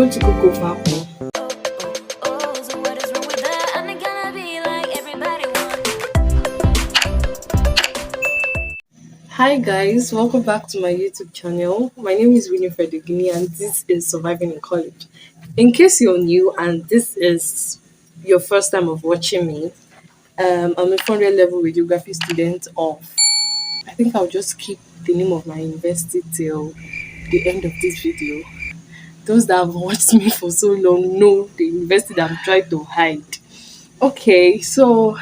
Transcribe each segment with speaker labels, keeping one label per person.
Speaker 1: going to cook Ofeakwu. Hi guys, welcome back to my YouTube channel. My name is Winifred Ogini and this is Surviving in College. In case you're new and this is your first time of watching me, I'm a 400 level radiography student of, I think I'll just keep the name of my university till the end of this video. Those that have watched me for so long know the university that I'm trying to hide. Okay, so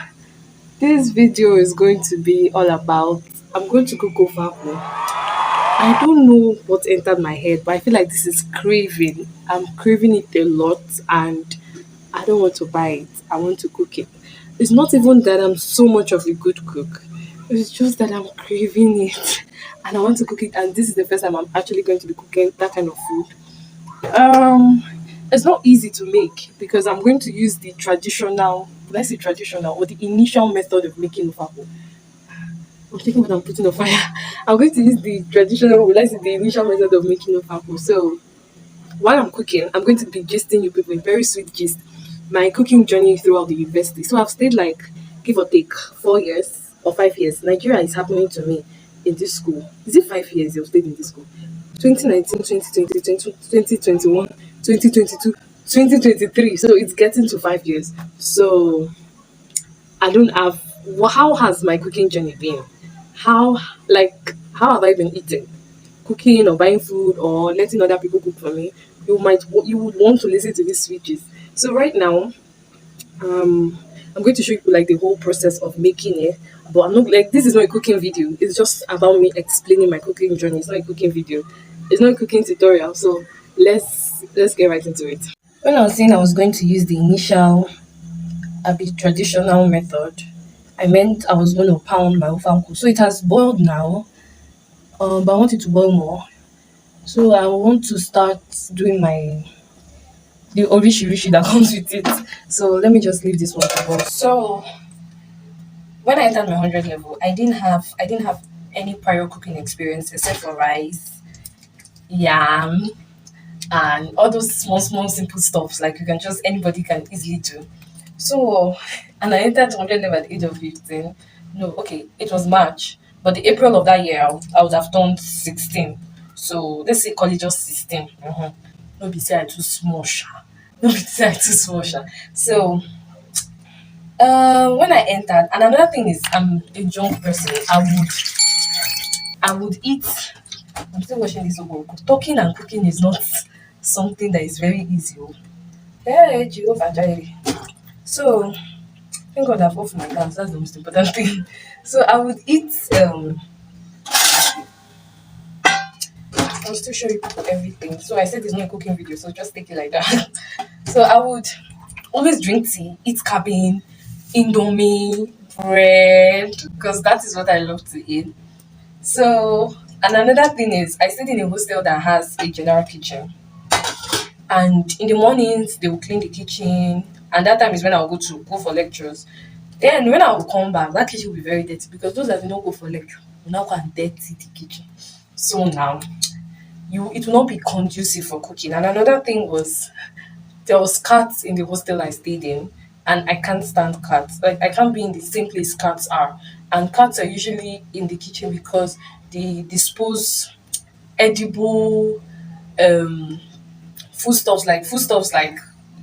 Speaker 1: this video is going to be all about, I'm going to cook Ofeakwu. I don't know what entered my head, but I feel like this is craving. I'm craving it a lot and I don't want to buy it. I want to cook it. It's not even that I'm so much of a good cook. It's just that I'm craving it and I want to cook it, and this is the first time I'm actually going to be cooking that kind of food. It's not easy to make because I'm going to use the traditional, let's say traditional or the initial method of making Ofeakwu. I'm thinking what I'm putting on fire. I'm going to use the traditional, let's say the initial method of making Ofeakwu. So while I'm cooking, I'm going to be gisting you people a very sweet gist, my cooking journey throughout the university. So I've stayed like, give or take, 4 years or 5 years. Nigeria is happening to me in this school. Is it 5 years you've stayed in this school? 2019, 2020, 2021, 2022, 2023. So it's getting to 5 years. So I don't have, how has my cooking journey been? How have I been eating? Cooking or buying food or letting other people cook for me? You would want to listen to these switches. So right now, I'm going to show you like the whole process of making it. But I'm not like, this is not a cooking video. It's just about me explaining my cooking journey. It's not a cooking video. It's not a cooking tutorial. So let's get right into it. When I was saying I was going to use the initial a bit traditional method, I meant I was going to pound my Ofeakwu. So it has boiled now, but I want it to boil more. So I want to start doing the orishi that comes with it. So let me just leave this one to boil. So when I entered my 100 level, I didn't have any prior cooking experience except for rice, yam, and all those small simple stuffs like anybody can easily do. So, and I entered 100 level at the age of 15. No, okay, it was March, but the April of that year, I would have turned 16. So, let's say college just 16. No be say I too small, sha. No be say I too small, sha. So, when I entered, and another thing is, I'm a junk person. I would eat. I'm still watching this over. Talking and cooking is not something that is very easy. Hey, Jehovah Jireh. So, thank God I've off my gas. That's the most important thing. So I would eat. I'll still show you people everything. So I said it's not a cooking video, so just take it like that. So I would always drink tea, eat cabin, indomie, bread, because that is what I love to eat. So, and another thing is, I stayed in a hostel that has a general kitchen. And in the mornings, they will clean the kitchen. And that time is when I'll go for lectures. Then when I will come back, that kitchen will be very dirty because those that do not go for lecture will now go and dirty the kitchen. So now, it will not be conducive for cooking. And another thing was, there was cats in the hostel I stayed in, and I can't stand cats. Like I can't be in the same place cats are. And cats are usually in the kitchen because they dispose edible foodstuffs like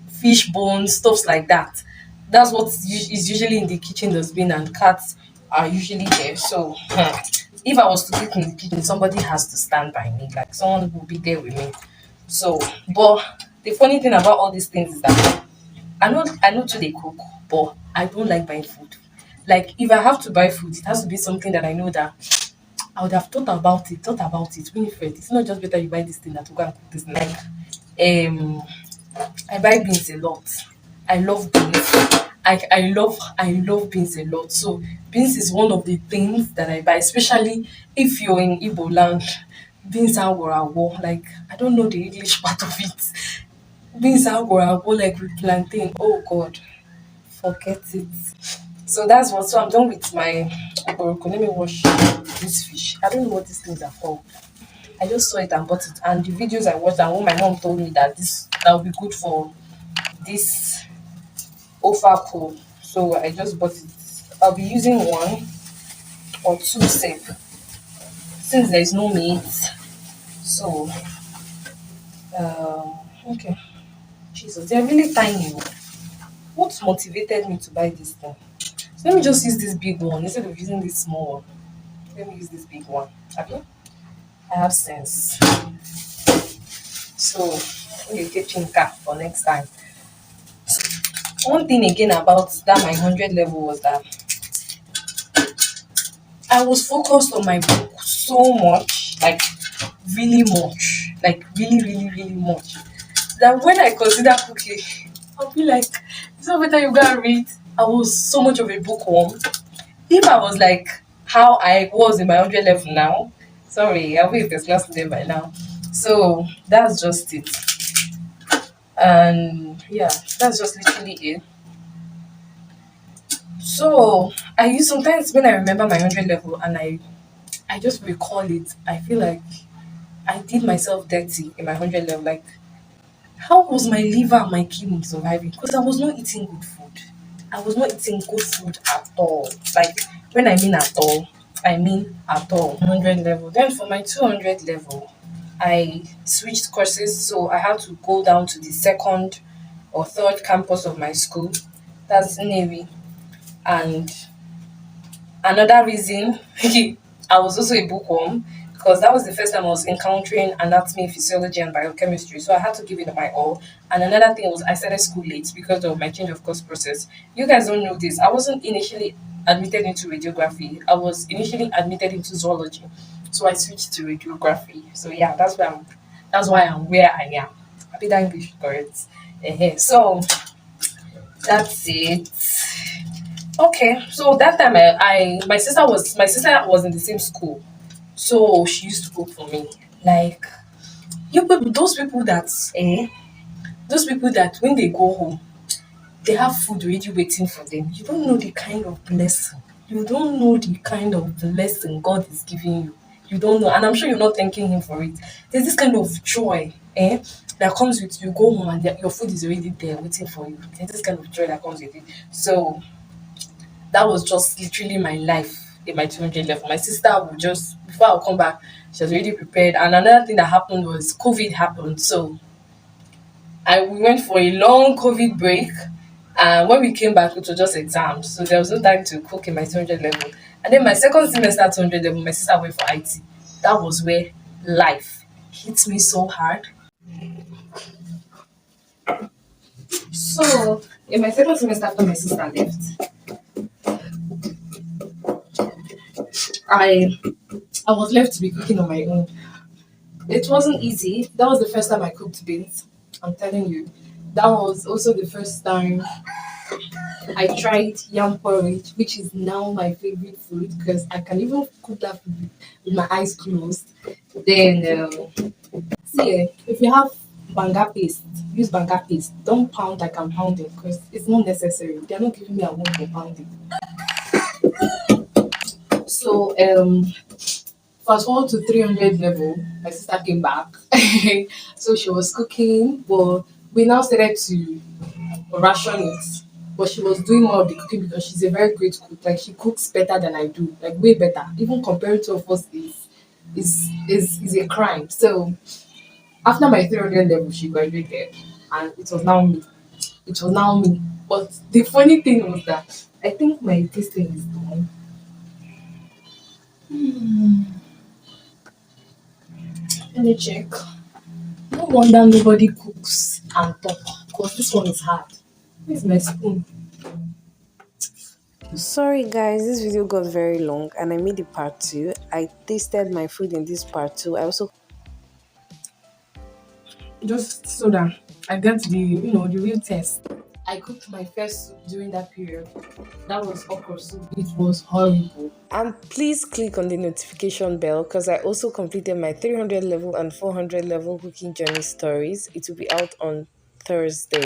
Speaker 1: fish bones, stuffs like that. That's what is usually in the kitchen dustbin, and cats are usually there. So if I was to cook in the kitchen, somebody has to stand by me, like someone will be there with me. So, but the funny thing about all these things is that I know to they cook, but I don't like buying food. Like if I have to buy food, it has to be something that I know that I would have thought about it. Winifred, it's not just better you buy this thing that you go and cook this thing. Like I buy beans a lot. I love beans. I love beans a lot. So beans is one of the things that I buy, especially if you're in Igbo land. Beans are war. Like I don't know the English part of it. Beans are war like with plantain. Oh God, forget it. So that's what. So I'm done with my oboroko. Let me wash this fish. I don't know what these things are called. I just saw it and bought it. And the videos I watched and when my mom told me that this that will be good for this Ofeakwu. So I just bought it. I'll be using one or two safe since there is no meat. So okay. Jesus, they're really tiny. Oh. What motivated me to buy this thing? So let me just use this big one instead of using this small one. Let me use this big one. Okay? I have sense. So we get chinka for next time. One thing again about that my 100 level was that I was focused on my book so much, like really much, like really, really, really much. That when I consider cooking, I'll be like, it's not better you go and read. I was so much of a bookworm. If I was like how I was in my 100 level now, sorry, I'll be a first class student by now. So that's just it. And yeah, that's just literally it. So I use sometimes when I remember my 100 level and I just recall it, I feel like I did myself dirty in my 100 level. Like, how was my liver and my kidney surviving? Because I was not eating good food. I was not eating good food at all. Like, when I mean at all, I mean at all. 100 level. Then for my 200 level, I switched courses. So I had to go down to the second or third campus of my school. That's Navy. And another reason I was also a bookworm because that was the first time I was encountering anatomy, physiology, and biochemistry. So I had to give it my all. And another thing was I started school late because of my change of course process. You guys don't know this. I wasn't initially admitted into radiography. I was initially admitted into zoology. So I switched to radiography. So yeah, that's why I'm where I am. I think that English is correct. So that's it. Okay, so that time my sister was in the same school, so she used to cook for me. Like you people, those people that when they go home, they have food already waiting for them. You don't know the kind of blessing. You don't know the kind of blessing God is giving you. You don't know, and I'm sure you're not thanking Him for it. There's this kind of joy, that comes with you go home and your food is already there waiting for you. There's this kind of joy that comes with it. So that was just literally my life in my 200 level. My sister would just, before I'll come back, she was already prepared. And another thing that happened was COVID happened. So we went for a long COVID break. And when we came back, it was just exams. So there was no time to cook in my 200 level. And then my second semester 200 level, my sister went for IT. That was where life hit me so hard. So in my second semester after my sister left, I I was left to be cooking on my own. It wasn't easy. That was the first time I cooked beans. I'm telling you. That was also the first time I tried yam porridge, which is now my favorite food because I can even cook that food with my eyes closed. Then, see, if you have banga paste, use banga paste. Don't pound like I'm pounding because it's not necessary. They're not giving me a one for pounding. So, fast forward to 300 level, my sister came back. So she was cooking, but we now started to ration it. But she was doing more of the cooking because she's a very great cook. Like she cooks better than I do, like way better. Even compared to of us is a crime. So after my 300 level, she graduated, and it was now me. It was now me. But the funny thing was that I think my tasting is done. Let me check. No wonder nobody cooks and talk because this one is hard. Where's my spoon?
Speaker 2: Sorry guys, this video got very long and I made it part 2. I tasted my food in this part 2. I also
Speaker 1: Just so that I get the real test. I cooked my first soup during that period. That was okra soup. It was horrible.
Speaker 2: and please click on the notification bell because I also completed my 300 level and 400 level cooking journey stories. It will be out on Thursday.